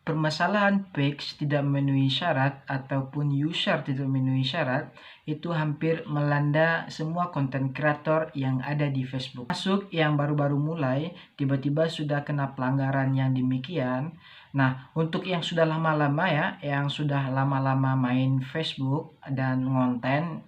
permasalahan page tidak memenuhi syarat ataupun user tidak memenuhi syarat itu hampir melanda semua konten kreator yang ada di Facebook. Masuk yang baru-baru mulai, tiba-tiba sudah kena pelanggaran yang demikian. Nah, untuk yang sudah lama-lama ya, yang sudah lama-lama main Facebook dan ngonten,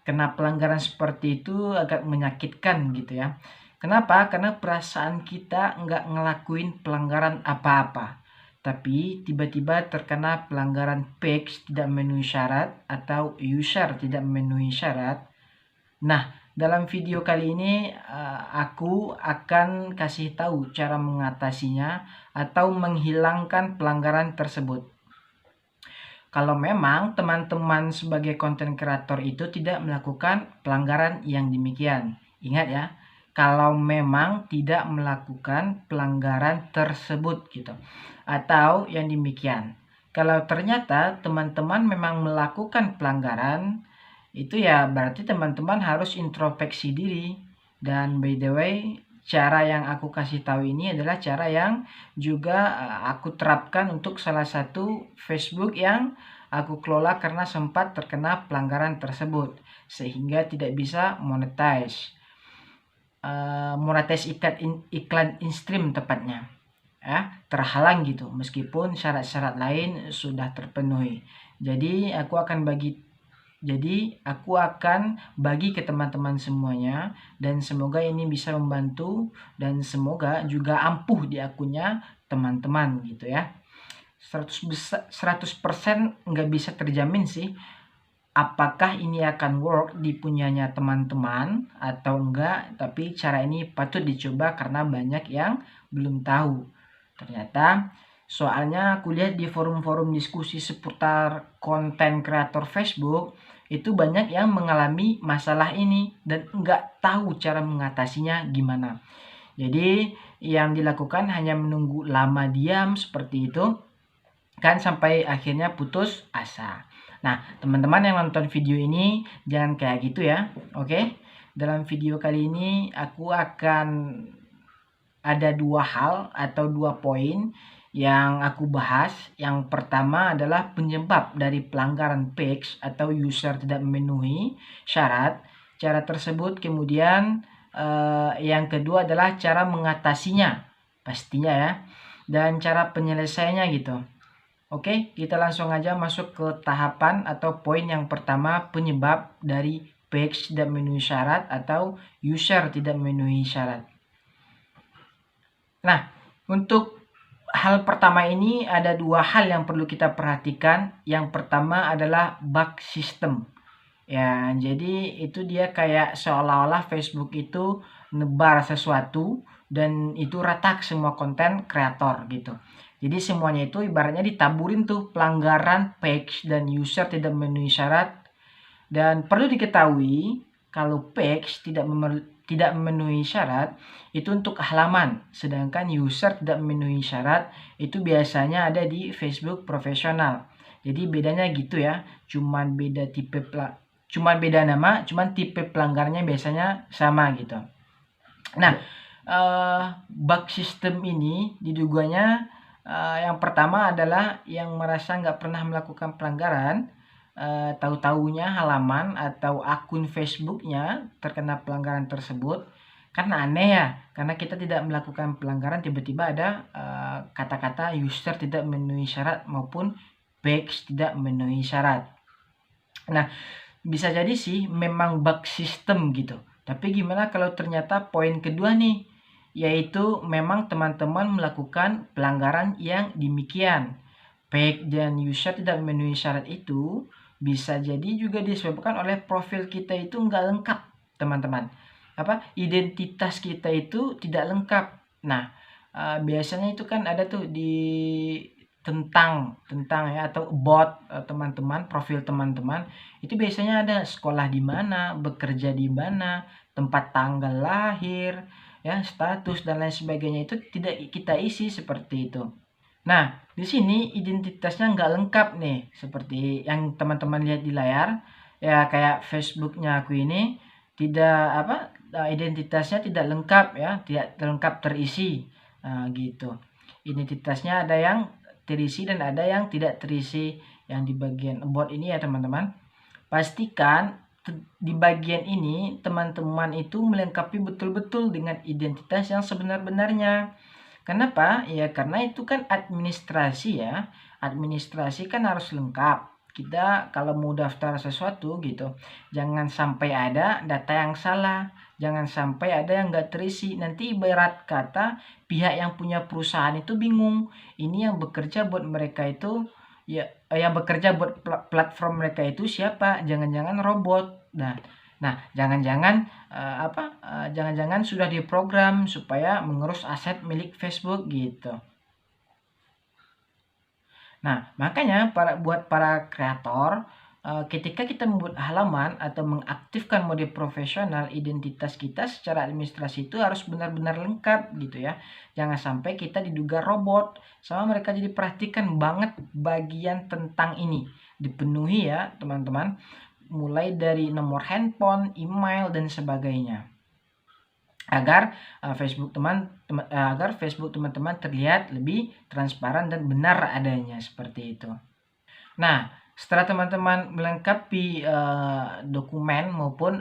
kena pelanggaran seperti itu agak menyakitkan gitu ya. Kenapa? Karena perasaan kita nggak ngelakuin pelanggaran apa-apa, tapi tiba-tiba terkena pelanggaran page tidak memenuhi syarat atau user tidak memenuhi syarat. Nah, dalam video kali ini aku akan kasih tahu cara mengatasinya atau menghilangkan pelanggaran tersebut. Kalau memang teman-teman sebagai konten kreator itu tidak melakukan pelanggaran yang demikian. Ingat ya, kalau memang tidak melakukan pelanggaran tersebut gitu. Atau yang demikian. Kalau ternyata teman-teman memang melakukan pelanggaran, itu ya berarti teman-teman harus introspeksi diri. Dan by the way, cara yang aku kasih tahu ini adalah cara yang juga aku terapkan untuk salah satu Facebook yang aku kelola karena sempat terkena pelanggaran tersebut sehingga tidak bisa monetize iklan in-stream tepatnya ya, terhalang gitu meskipun syarat-syarat lain sudah terpenuhi. Jadi aku akan bagi ke teman-teman semuanya dan semoga ini bisa membantu dan semoga juga ampuh di akunnya teman-teman gitu ya. 100% nggak bisa terjamin sih apakah ini akan work di punyanya teman-teman atau enggak, tapi cara ini patut dicoba karena banyak yang belum tahu. Ternyata soalnya aku lihat di forum-forum diskusi seputar konten kreator Facebook itu banyak yang mengalami masalah ini dan enggak tahu cara mengatasinya gimana. Jadi yang dilakukan hanya menunggu lama diam seperti itu kan sampai akhirnya putus asa. Nah, teman-teman yang nonton video ini jangan kayak gitu ya. Oke? Dalam video kali ini aku akan ada 2 hal atau 2 poin yang aku bahas. Yang pertama adalah penyebab dari pelanggaran page atau user tidak memenuhi syarat. Cara tersebut kemudian yang kedua adalah cara mengatasinya pastinya ya. Dan cara penyelesaiannya gitu. Oke, kita langsung aja masuk ke tahapan atau poin yang pertama, penyebab dari page tidak memenuhi syarat atau user tidak memenuhi syarat. Nah, untuk hal pertama ini ada 2 hal yang perlu kita perhatikan. Yang pertama adalah bug system. Ya, jadi itu dia kayak seolah-olah Facebook itu nebar sesuatu dan itu rata ke semua konten kreator gitu. Jadi semuanya itu ibaratnya ditaburin tuh pelanggaran page dan user tidak memenuhi syarat. Dan perlu diketahui kalau page tidak memenuhi syarat itu untuk halaman, sedangkan user tidak memenuhi syarat itu biasanya ada di Facebook profesional. Jadi bedanya gitu ya, cuman beda nama, cuman tipe pelanggarnya biasanya sama gitu. Nah, bug system ini diduganya yang pertama adalah yang merasa nggak pernah melakukan pelanggaran, tahu-taunya halaman atau akun Facebooknya terkena pelanggaran tersebut. Karena aneh ya, karena kita tidak melakukan pelanggaran tiba-tiba ada kata-kata user tidak memenuhi syarat maupun page tidak memenuhi syarat. Nah, bisa jadi sih memang bug system gitu. Tapi gimana kalau ternyata poin kedua nih, yaitu memang teman-teman melakukan pelanggaran yang demikian. Page dan user tidak memenuhi syarat itu bisa jadi juga disebabkan oleh profil kita itu nggak lengkap, teman-teman. Identitas kita itu tidak lengkap. Nah, biasanya itu kan ada tuh di tentang ya atau about teman-teman, profil teman-teman itu biasanya ada sekolah di mana, bekerja di mana, tempat tanggal lahir, ya, status dan lain sebagainya itu tidak kita isi seperti itu. Nah, di sini identitasnya nggak lengkap nih, seperti yang teman-teman lihat di layar, ya kayak Facebooknya aku ini tidak identitasnya tidak lengkap ya, tidak lengkap terisi, gitu. Identitasnya ada yang terisi dan ada yang tidak terisi yang di bagian about ini ya teman-teman. Pastikan di bagian ini teman-teman itu melengkapi betul-betul dengan identitas yang sebenar-benarnya. Kenapa? Ya karena itu kan administrasi ya. Administrasi kan harus lengkap. Kita kalau mau daftar sesuatu gitu, jangan sampai ada data yang salah, jangan sampai ada yang nggak terisi. Nanti ibarat kata pihak yang punya perusahaan itu bingung. Ini yang bekerja buat mereka itu ya, yang bekerja buat platform mereka itu siapa? Jangan-jangan robot. Nah, jangan-jangan jangan-jangan sudah diprogram supaya mengurus aset milik Facebook gitu. Nah, makanya buat para kreator, ketika kita membuat halaman atau mengaktifkan mode profesional, identitas kita secara administrasi itu harus benar-benar lengkap gitu ya. Jangan sampai kita diduga robot, sama mereka jadi perhatikan banget bagian tentang ini. Dipenuhi ya teman-teman, mulai dari nomor handphone, email, dan sebagainya. Agar Facebook teman-teman terlihat lebih transparan dan benar adanya seperti itu. Nah, setelah teman-teman melengkapi dokumen maupun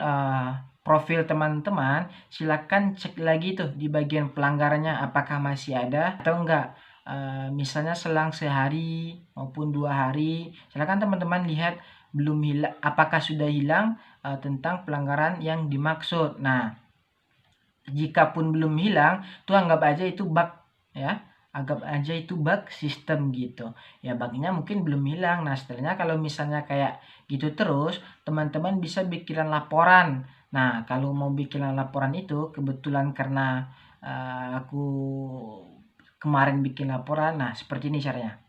profil teman-teman, silakan cek lagi tuh di bagian pelanggarannya apakah masih ada atau enggak. Misalnya selang sehari maupun 2 hari, silakan teman-teman lihat belum hilang, apakah sudah hilang tentang pelanggaran yang dimaksud. Nah, jikapun belum hilang, tuh anggap aja itu bug ya. Anggap aja itu bug sistem gitu. Ya bugnya mungkin belum hilang. Nah, setelahnya kalau misalnya kayak gitu terus, teman-teman bisa bikin laporan. Nah, kalau mau bikin laporan itu kebetulan karena aku kemarin bikin laporan. Nah, seperti ini caranya.